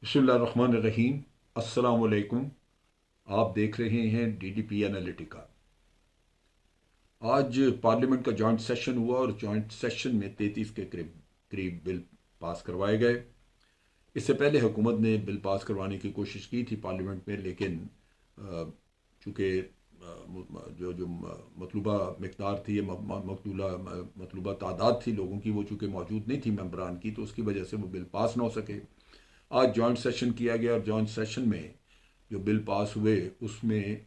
बिस्मिल्लाहिर्रहमानिर्रहीम। अस्सलाम वालेकुम। आप देख रहे हैं डीडीपी एनालिटिका। आज पार्लियामेंट का जॉइंट सेशन हुआ और जॉइंट सेशन में 33 के करीब करीब बिल पास करवाए गए। इससे पहले हुकूमत ने बिल पास करवाने की कोशिश की थी पार्लियामेंट में, लेकिन चूँकि जो जो मतलूबा मकदार थी, मतलूबा तादाद थी लोगों की, वो चूँकि मौजूद नहीं थी मेंबरान की, तो उसकी वजह से वो बिल पास ना हो सके। आज जॉइंट सेशन किया गया और जॉइंट सेशन में जो बिल पास हुए उसमें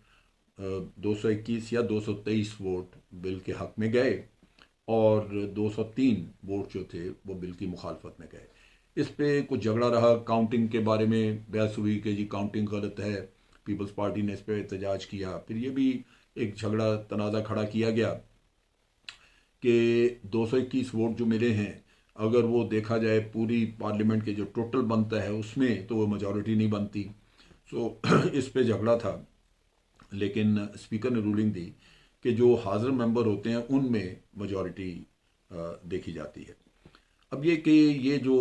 221 या 223 वोट बिल के हक में गए और 203 वोट जो थे वो बिल की मुखालफत में गए। इस पे कुछ झगड़ा रहा, काउंटिंग के बारे में बहस हुई कि जी काउंटिंग गलत है। पीपल्स पार्टी ने इस पर एहतजाज किया। फिर ये भी एक झगड़ा तनाज़ा खड़ा किया गया कि 221 वोट जो मिले हैं, अगर वो देखा जाए पूरी पार्लियामेंट के जो टोटल बनता है उसमें, तो वो मेजॉरिटी नहीं बनती। सो इस पे झगड़ा था, लेकिन स्पीकर ने रूलिंग दी कि जो हाजिर मेंबर होते हैं उनमें मेजॉरिटी देखी जाती है। अब ये कि ये जो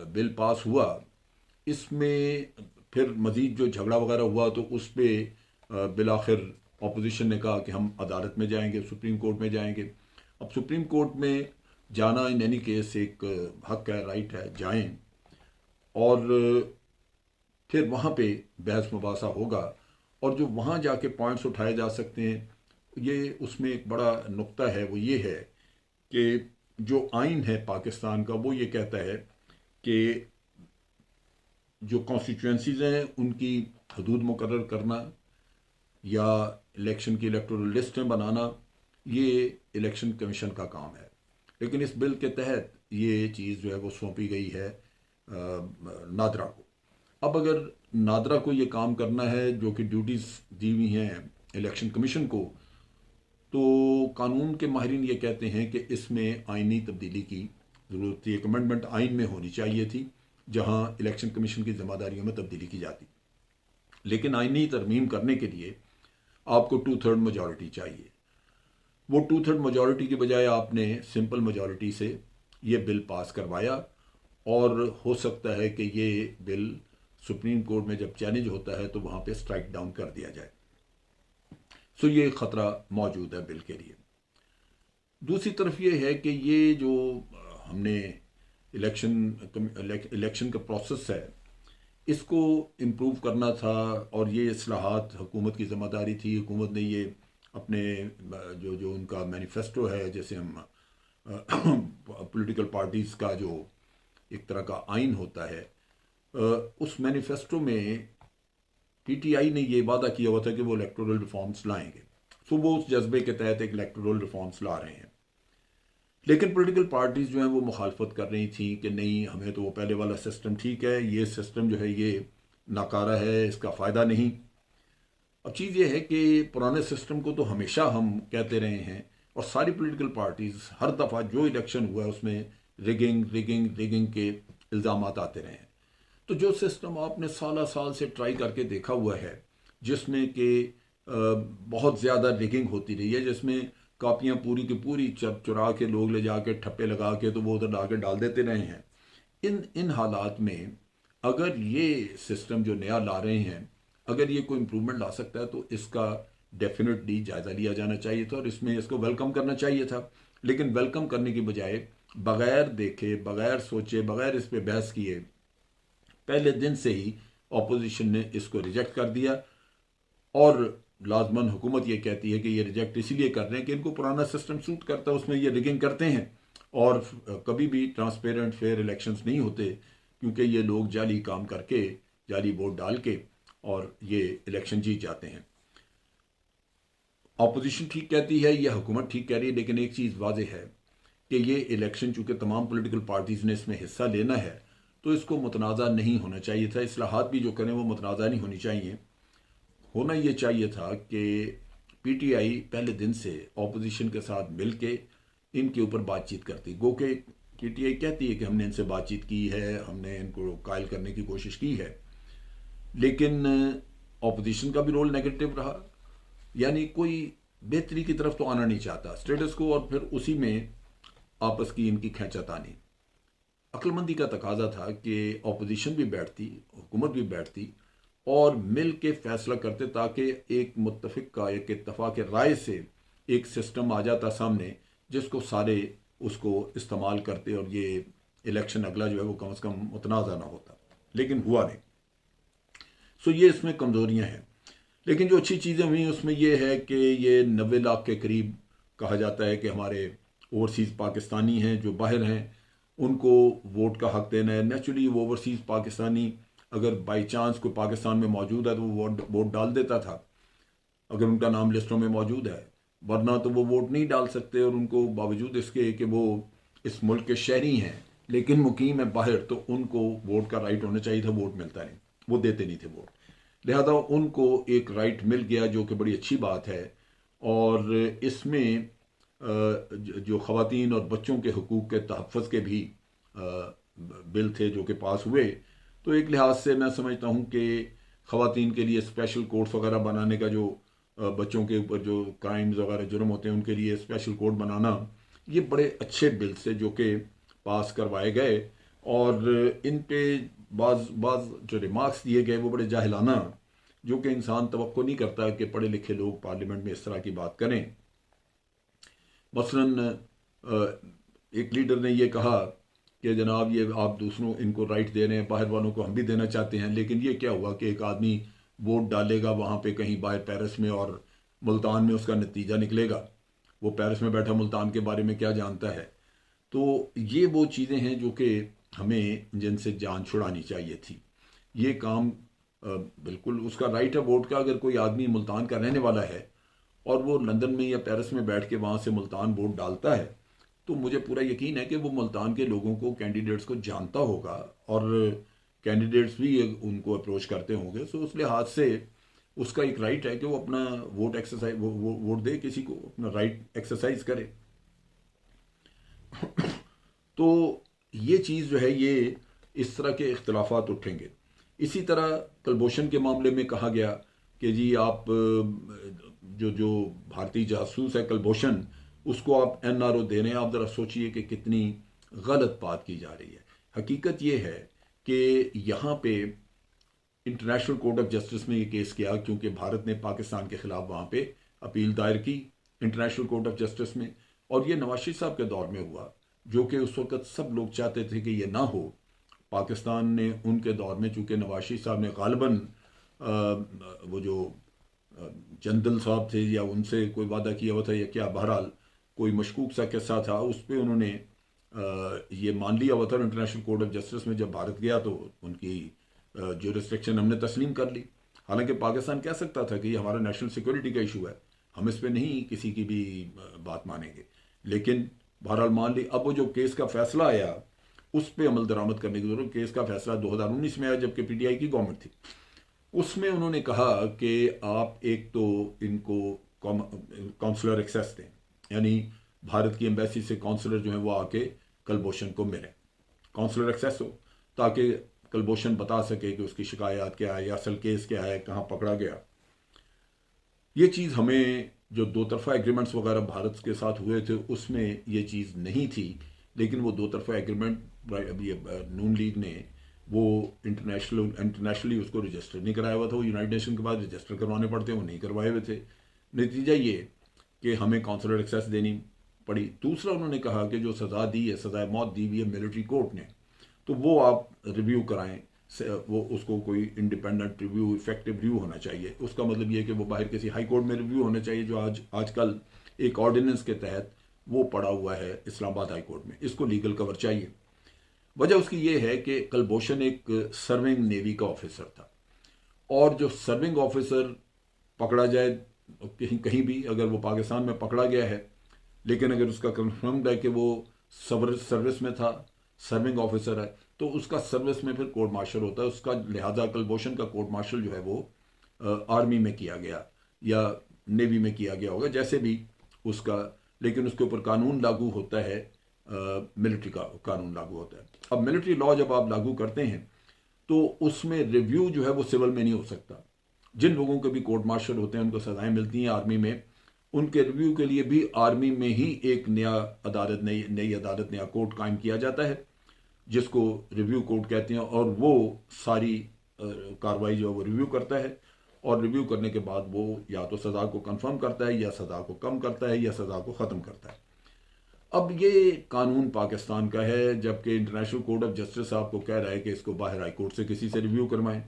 बिल पास हुआ, इसमें फिर मज़ीद जो झगड़ा वगैरह हुआ तो उस पर बिल आखिर अपोजिशन ने कहा कि हम अदालत में जाएंगे, सुप्रीम कोर्ट में जाएंगे। अब सुप्रीम कोर्ट में जाना इन एनी केस एक हक है, राइट है, जाएं और फिर वहाँ पे बहस मुबासा होगा और जो वहाँ जाके पॉइंट्स उठाए जा सकते हैं, ये उसमें एक बड़ा नुक्ता है, वो ये है कि जो आइन है पाकिस्तान का वो ये कहता है कि जो कॉन्स्टिट्यूंसीज हैं उनकी हदूद मुकर्रर करना या इलेक्शन की इलेक्टोरल लिस्टें बनाना, ये इलेक्शन कमीशन का काम है। लेकिन इस बिल के तहत ये चीज़ जो है वो सौंपी गई है नादरा को। अब अगर नादरा को ये काम करना है जो कि ड्यूटीज़ दी हुई हैं इलेक्शन कमीशन को, तो कानून के माहिरीन ये कहते हैं कि इसमें आइनी तब्दीली की ज़रूरत थी। एक अमेंडमेंट आइन में होनी चाहिए थी जहां इलेक्शन कमीशन की जिम्मेदारियों में तब्दीली की जाती। लेकिन आइनी तरमीम करने के लिए आपको 2/3 मेजॉरिटी चाहिए। वो 2/3 मेजॉरिटी के बजाय आपने सिंपल मेजॉरिटी से ये बिल पास करवाया और हो सकता है कि ये बिल सुप्रीम कोर्ट में जब चैलेंज होता है तो वहाँ पे स्ट्राइक डाउन कर दिया जाए। सो ये खतरा मौजूद है बिल के लिए। दूसरी तरफ ये है कि ये जो हमने इलेक्शन का प्रोसेस है, इसको इम्प्रूव करना था और ये इस्लाहात हुकूमत की ज़िम्मेदारी थी। हुकूमत ने ये अपने जो जो उनका मैनिफेस्टो है, जैसे हम पॉलिटिकल पार्टीज़ का जो एक तरह का आइन होता है, उस मैनिफेस्टो में पीटीआई ने ये वादा किया हुआ था कि वो इलेक्टोरल रिफॉर्म्स लाएंगे। सो वो उस जज्बे के तहत एक इलेक्टोरल रिफॉर्म्स ला रहे हैं। लेकिन पॉलिटिकल पार्टीज जो हैं वो मुखालफत कर रही थी कि नहीं, हमें तो वो पहले वाला सिस्टम ठीक है, ये सिस्टम जो है ये नाकारा है, इसका फ़ायदा नहीं। अब चीज़ ये है कि पुराने सिस्टम को तो हमेशा हम कहते रहे हैं और सारी पॉलिटिकल पार्टीज हर दफ़ा जो इलेक्शन हुआ है उसमें रिगिंग रिगिंग रिगिंग के इल्ज़ाम आते रहे हैं। तो जो सिस्टम आपने साल साल से ट्राई करके देखा हुआ है, जिसमें कि बहुत ज़्यादा रिगिंग होती रही है, जिसमें कापियाँ पूरी की पूरी चुरा के लोग ले जाके ठप्पे लगा के तो वो उधर ला के डाल देते रहे हैं, इन इन हालात में अगर ये सिस्टम जो नया ला रहे हैं, अगर ये कोई इम्प्रूवमेंट ला सकता है तो इसका डेफिनेटली जायज़ा लिया जाना चाहिए था और इसमें इसको वेलकम करना चाहिए था। लेकिन वेलकम करने की बजाय बगैर देखे, बगैर सोचे, बगैर इस पर बहस किए पहले दिन से ही ऑपोजिशन ने इसको रिजेक्ट कर दिया। और लाजमन हुकूमत ये कहती है कि ये रिजेक्ट इसीलिए कर रहे हैं कि इनको पुराना सिस्टम सूट करता है, उसमें ये रिगिंग करते हैं और कभी भी ट्रांसपेरेंट फेयर इलेक्शंस नहीं होते, क्योंकि ये लोग जाली काम करके, जाली वोट डाल के और ये इलेक्शन जीत जाते हैं। ऑपोजिशन ठीक कहती है या हुकूमत ठीक कह रही है, लेकिन एक चीज़ वाजह है कि ये इलेक्शन चूँकि तमाम पॉलिटिकल पार्टीज़ ने इसमें हिस्सा लेना है तो इसको मुतनाज़ा नहीं होना चाहिए था। इस्लाहात भी जो करें वो मुतनाज़ा नहीं होनी चाहिए। होना ये चाहिए था कि पीटीआई पहले दिन से ऑपोजिशन के साथ मिल के इनके ऊपर बातचीत करती। गो के पीटीआई कहती है कि हमने इनसे बातचीत की है, हमने इनको कायल करने की कोशिश की है, लेकिन ऑपोजिशन का भी रोल नेगेटिव रहा। यानी कोई बेहतरी की तरफ तो आना नहीं चाहता, स्टेटस को, और फिर उसी में आपस की इनकी खींचातानी। अक्लमंदी का तकाजा था कि अपोजिशन भी बैठती, हुकूमत भी बैठती और मिल के फैसला करते, ताकि एक मुत्तफिक का, एक इत्तफाक राय से एक सिस्टम आ जाता सामने जिसको सारे उसको इस्तेमाल करते और ये इलेक्शन अगला जो है वो कम से कम मुतनाज़ा ना होता। लेकिन हुआ नहीं। सो ये इसमें कमज़ोरियाँ हैं। लेकिन जो अच्छी चीज़ें हुई उसमें ये है कि ये 90 लाख के करीब कहा जाता है कि हमारे ओवरसीज़ पाकिस्तानी हैं जो बाहर हैं, उनको वोट का हक देना है। नेचुरली वो ओवरसीज़ पाकिस्तानी अगर बाई चांस कोई पाकिस्तान में मौजूद है तो वो वोट डाल देता था अगर उनका नाम लिस्टों में मौजूद है, वरना तो वो वोट नहीं डाल सकते। और उनको बावजूद इसके कि वो इस मुल्क के शहरी हैं लेकिन मुकीम है बाहर, तो उनको वोट का राइट होना चाहिए था, वोट मिलता नहीं, वो देते नहीं थे वोट। लिहाजा उनको एक राइट मिल गया जो कि बड़ी अच्छी बात है। और इसमें जो ख़वातीन और बच्चों के हकूक़ के तहफ़्फ़ुज़ के भी बिल थे जो कि पास हुए। तो एक लिहाज से मैं समझता हूँ कि ख़वातीन के लिए स्पेशल कोर्ट्स वगैरह बनाने का, जो बच्चों के ऊपर जो क्राइम्स वगैरह जुर्म होते हैं उनके लिए स्पेशल कोर्ट बनाना, ये बड़े अच्छे बिल से जो कि पास करवाए गए। और इन पे बाज बाज जो रिमार्क्स दिए गए वो बड़े जाहिलाना, जो कि इंसान तवक्को नहीं करता कि पढ़े लिखे लोग पार्लियामेंट में इस तरह की बात करें। मसलन एक लीडर ने ये कहा कि जनाब ये आप दूसरों इनको राइट दे रहे हैं, बाहर वालों को हम भी देना चाहते हैं। लेकिन ये क्या हुआ कि एक आदमी वोट डालेगा वहाँ पे कहीं बाहर पेरिस में और मुल्तान में, उसका नतीजा निकलेगा, वो पेरिस में बैठा मुल्तान के बारे में क्या जानता है। तो ये वो चीज़ें हैं जो कि हमें जिनसे जान छुड़ानी चाहिए थी। ये काम बिल्कुल उसका राइट है वोट का। अगर कोई आदमी मुल्तान का रहने वाला है और वो लंदन में या पेरिस में बैठ के वहाँ से मुल्तान वोट डालता है, तो मुझे पूरा यकीन है कि वो मुल्तान के लोगों को, कैंडिडेट्स को जानता होगा और कैंडिडेट्स भी उनको अप्रोच करते होंगे। सो उस लिहाज से उसका एक राइट है कि वो अपना वोट एक्सरसाइज वोट दे, किसी को अपना राइट एक्सरसाइज करे। तो ये चीज़ जो है, ये इस तरह के इख्तलाफात उठेंगे। इसी तरह कलभूषण के मामले में कहा गया कि जी आप जो जो भारतीय जासूस है कलभूषण, उसको आप NRO दे रहे हैं। आप ज़रा सोचिए कि कितनी गलत बात की जा रही है। हकीकत ये है कि यहाँ पे इंटरनेशनल कोर्ट ऑफ जस्टिस में ये केस किया क्योंकि भारत ने पाकिस्तान के खिलाफ वहाँ पे अपील दायर की इंटरनेशनल कोर्ट ऑफ जस्टिस में। और ये नवाज शरीफ साहब के दौर में हुआ, जो कि उस वक्त सब लोग चाहते थे कि ये ना हो। पाकिस्तान ने उनके दौर में, चूँकि नवाज शरीफ साहब ने गालिबन वो जो जंदल साहब थे या उनसे कोई वादा किया हुआ था या क्या, बहरहाल कोई मशकूक सा किस्सा था, उस पर उन्होंने ये मान लिया हुआ था। इंटरनेशनल कोर्ट ऑफ जस्टिस में जब भारत गया तो उनकी जो रिस्ट्रिक्शन हमने तस्लीम कर ली। हालांकि पाकिस्तान कह सकता था कि ये हमारा नेशनल सिक्योरिटी का इशू है, हम इस पर नहीं किसी की भी बात मानेंगे, लेकिन बहरहाल मान ली। अब वो जो केस का फैसला आया उस पर अमल दरामद करने की जरूरत। केस का फैसला 2019 में आया जबकि PTI की गवर्नमेंट थी। उसमें उन्होंने कहा कि आप एक तो इनको काउंसलर एक्सेस दें, यानी भारत की एम्बेसी से काउंसलर जो है वो आके कलभूषण को मिले, काउंसलर एक्सेस हो, ताकि कलभूषण बता सके कि उसकी शिकायत क्या है या असल केस क्या है, कहाँ पकड़ा गया। ये चीज़ हमें जो दो तरफा एग्रीमेंट्स वगैरह भारत के साथ हुए थे उसमें ये चीज़ नहीं थी। लेकिन वो दो तरफा एग्रीमेंट ये नून लीग ने वो इंटरनेशनली उसको रजिस्टर नहीं कराया हुआ था। वो यूनाइटेड नेशन के बाद रजिस्टर करवाने पड़ते हैं, वो नहीं करवाए हुए थे। नतीजा ये कि हमें काउंसलर एक्सेस देनी पड़ी। दूसरा उन्होंने कहा कि जो सज़ा दी है, सज़ाए मौत दी हुई है मिलिट्री कोर्ट ने, तो वो आप रिव्यू कराएं, वो उसको कोई इंडिपेंडेंट रिव्यू, इफेक्टिव रिव्यू होना चाहिए। उसका मतलब ये कि वो बाहर किसी हाई कोर्ट में रिव्यू होना चाहिए, जो आजकल एक ऑर्डिनेंस के तहत वो पड़ा हुआ है इस्लामाबाद हाई कोर्ट में। इसको लीगल कवर चाहिए। वजह उसकी ये है कि कलभूषण एक सर्विंग नेवी का ऑफिसर था, और जो सर्विंग ऑफिसर पकड़ा जाए कहीं कहीं भी, अगर वो पाकिस्तान में पकड़ा गया है लेकिन अगर उसका कंफर्म्ड है कि वो सर्विस में था, सर्विंग ऑफिसर है, तो उसका सर्विस में फिर कोर्ट मार्शल होता है उसका। लिहाजा कलभूषण का कोर्ट मार्शल जो है वो आर्मी में किया गया या नेवी में किया गया होगा, जैसे भी उसका, लेकिन उसके ऊपर कानून लागू होता है, मिलिट्री का कानून लागू होता है। अब मिलिट्री लॉ जब आप लागू करते हैं तो उसमें रिव्यू जो है वो सिविल में नहीं हो सकता। जिन लोगों के भी कोर्ट मार्शल होते हैं, उनको सजाएं मिलती हैं आर्मी में, उनके रिव्यू के लिए भी आर्मी में ही एक नया अदालत, नई अदालत, नया कोर्ट कायम किया जाता है। जिसको रिव्यू कोर्ट कहते हैं, और वो सारी कार्रवाई जो है वो रिव्यू करता है, और रिव्यू करने के बाद वो या तो सज़ा को कंफर्म करता है, या सज़ा को कम करता है, या सज़ा को ख़त्म करता है। अब ये कानून पाकिस्तान का है, जबकि इंटरनेशनल कोर्ट ऑफ जस्टिस आपको कह रहा है कि इसको बाहर हाई कोर्ट से किसी से रिव्यू करवाएं।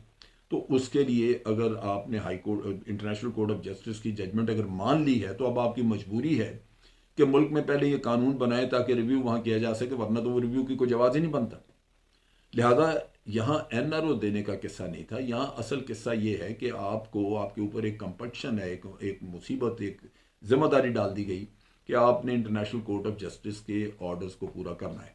तो उसके लिए अगर आपने high court international court of justice की जजमेंट अगर मान ली है, तो अब आपकी मजबूरी है कि मुल्क में पहले ये कानून बनाए ताकि रिव्यू वहां किया जा सके, वरना तो वो रिव्यू की कोई जवाब ही नहीं बनता। लिहाजा यहाँ एनआरओ देने का किस्सा नहीं था, यहाँ असल किस्सा ये है कि आपको आपके ऊपर एक कंपटीशन है, एक मुसीबत, एक जिम्मेदारी डाल दी गई कि आपने इंटरनेशनल कोर्ट ऑफ जस्टिस के ऑर्डर्स को पूरा करना है।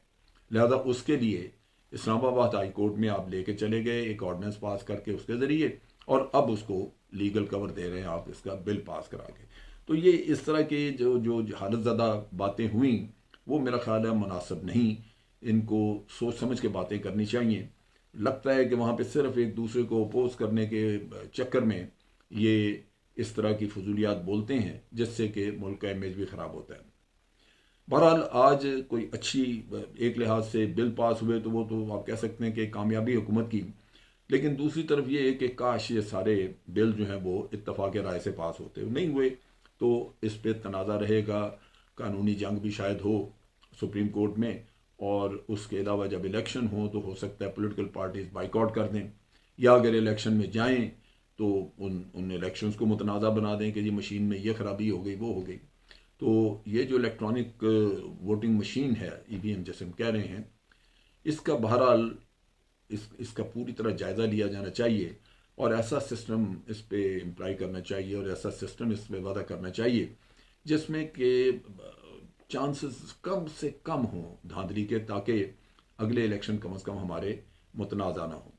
लिहाजा उसके लिए इस्लामाबाद हाई कोर्ट में आप लेके चले गए एक ऑर्डिनेंस पास करके उसके ज़रिए, और अब उसको लीगल कवर दे रहे हैं आप इसका बिल पास करा के। तो ये इस तरह के जो जो हालत ज़्यादा बातें हुई, वो मेरा ख्याल है मुनासिब नहीं। इनको सोच समझ के बातें करनी चाहिए। लगता है कि वहाँ पे सिर्फ एक दूसरे को अपोज करने के चक्कर में ये इस तरह की फजूलियात बोलते हैं, जिससे कि मुल्क का इमेज भी ख़राब होता है। बहरहाल आज कोई अच्छी, एक लिहाज से बिल पास हुए तो वो तो आप कह सकते हैं कि कामयाबी हुकूमत की, लेकिन दूसरी तरफ ये है कि काश ये सारे बिल जो हैं वो इत्तफाक राय से पास होते, नहीं हुए तो इस पर तनाज़ा रहेगा, कानूनी जंग भी शायद हो सुप्रीम कोर्ट में, और उसके अलावा जब इलेक्शन हो तो हो सकता है पॉलिटिकल पार्टीज बाइकआउट कर दें, या अगर इलेक्शन में जाएं तो उन इलेक्शंस को मुतनाज़ा बना दें कि जी मशीन में ये खराबी हो गई, वो हो गई। तो ये जो इलेक्ट्रॉनिक वोटिंग मशीन है, ईवीएम जैसे हम कह रहे हैं, इसका बहरहाल इसका पूरी तरह जायज़ा लिया जाना चाहिए, और ऐसा सिस्टम इस पे इम्प्लाई करना चाहिए, और ऐसा सिस्टम इस पे वादा करना चाहिए जिसमें कि चांसेस कम से कम हों धांधली के, ताकि अगले इलेक्शन कम से कम हमारे मुतनाज़ा ना हो।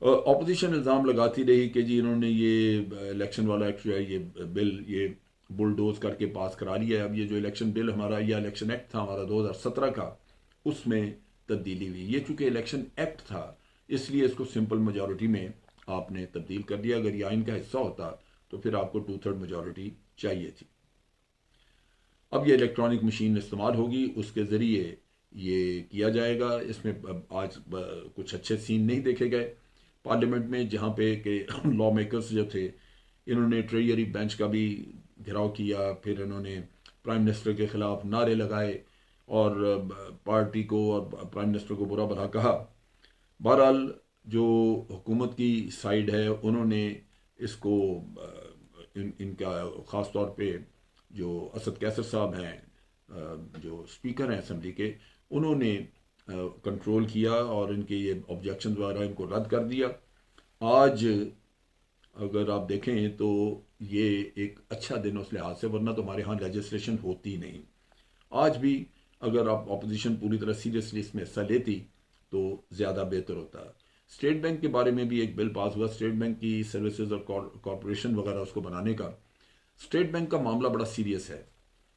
ऑपोजिशन इल्ज़ाम लगाती रही कि जी इन्होंने ये इलेक्शन वाला एक्ट जो है, ये बिल ये बुलडोज करके पास करा लिया है। अब ये जो इलेक्शन बिल हमारा, या इलेक्शन एक्ट था हमारा 2017 का, उसमें तब्दीली हुई। ये चूंकि इलेक्शन एक्ट था, इसलिए इसको सिंपल मेजॉरिटी में आपने तब्दील कर दिया। अगर ये आइन का हिस्सा होता तो फिर आपको 2/3 मेजॉरिटी चाहिए थी। अब ये इलेक्ट्रॉनिक मशीन इस्तेमाल होगी, उसके ज़रिए ये किया जाएगा। इसमें आज कुछ अच्छे सीन नहीं देखे गए पार्लियामेंट में, जहाँ पे के लॉ मेकर्स जो थे, इन्होंने ट्रेजरी बेंच का भी घेराव किया, फिर इन्होंने प्राइम मिनिस्टर के खिलाफ नारे लगाए, और पार्टी को और प्राइम मिनिस्टर को बुरा भला कहा। बहरहाल जो हुकूमत की साइड है, उन्होंने इसको इनका ख़ास तौर पे जो असद कैसर साहब हैं, जो स्पीकर हैं असम्बली के, उन्होंने कंट्रोल किया और इनके ये ऑब्जेक्शन द्वारा इनको रद्द कर दिया। आज अगर आप देखें तो ये एक अच्छा दिन उस लिहाज से, वरना तो हमारे यहाँ लेजिस्लेशन होती नहीं। आज भी अगर आप ऑपोजिशन पूरी तरह सीरियसली इसमें हिस्सा लेती तो ज़्यादा बेहतर होता। स्टेट बैंक के बारे में भी एक बिल पास हुआ, स्टेट बैंक की सर्विसेज और कॉरपोरेशन वगैरह उसको बनाने का। स्टेट बैंक का मामला बड़ा सीरियस है।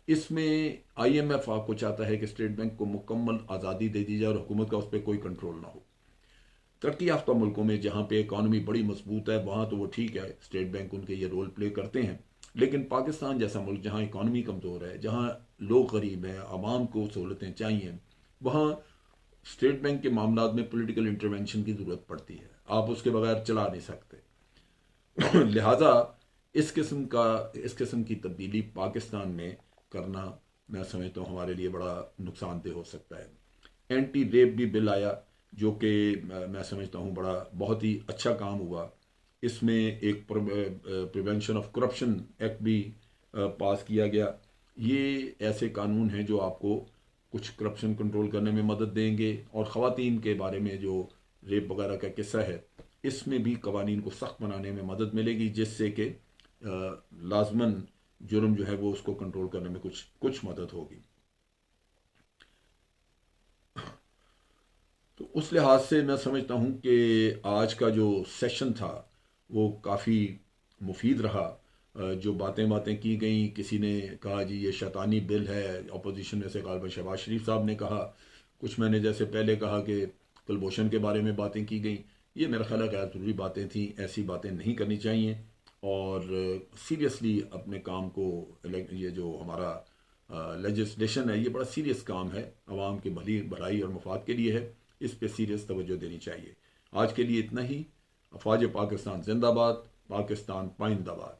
इसमें आईएमएफ आपको चाहता है कि स्टेट बैंक को मुकम्मल आज़ादी दे दी जाए और हुकूमत का उस पर कोई कंट्रोल ना हो। तरक्की याफ्ता मुल्कों में जहाँ पे इकॉनमी बड़ी मजबूत है, वहाँ तो वो ठीक है, स्टेट बैंक उनके ये रोल प्ले करते हैं। लेकिन पाकिस्तान जैसा मुल्क जहाँ इकॉनमी कमज़ोर है, जहाँ लोग गरीब हैं, आवाम को सहूलतें चाहिए, वहाँ स्टेट बैंक के मामला में पॉलिटिकल इंटरवेंशन की ज़रूरत पड़ती है। आप उसके बगैर चला नहीं सकते। लिहाजा इस किस्म की तब्दीली पाकिस्तान में करना, मैं समझता हूँ, हमारे लिए बड़ा नुकसानदेह हो सकता है। एंटी रेप भी बिल आया, जो कि मैं समझता हूँ बड़ा बहुत ही अच्छा काम हुआ। इसमें एक प्रिवेंशन ऑफ करप्शन एक्ट भी पास किया गया। ये ऐसे कानून हैं जो आपको कुछ करप्शन कंट्रोल करने में मदद देंगे, और ख़वातीन के बारे में जो रेप वगैरह का किस्सा है, इसमें भी कवानीन को सख्त बनाने में मदद मिलेगी, जिससे कि लाजमन जुर्म जो है वो उसको कंट्रोल करने में कुछ मदद होगी। तो उस लिहाज से मैं समझता हूँ कि आज का जो सेशन था वो काफ़ी मुफीद रहा। जो बातें की गई, किसी ने कहा जी ये शैतानी बिल है, अपोजिशन में से गालिबा शहबाज शरीफ साहब ने कहा, कुछ मैंने जैसे पहले कहा कि कुलभूषण के बारे में बातें की गई। ये मेरा ख्याल है गैर ज़रूरी बातें थी, ऐसी बातें नहीं करनी चाहिए, और सीरियसली अपने काम को, ये जो हमारा लेजिस्लेशन है, ये बड़ा सीरियस काम है, आवाम की भलाई और मफाद के लिए है, इस पे सीरियस तवज्जो देनी चाहिए। आज के लिए इतना ही। अफवाज पाकिस्तान जिंदाबाद, पाकिस्तान पाइंदाबाद।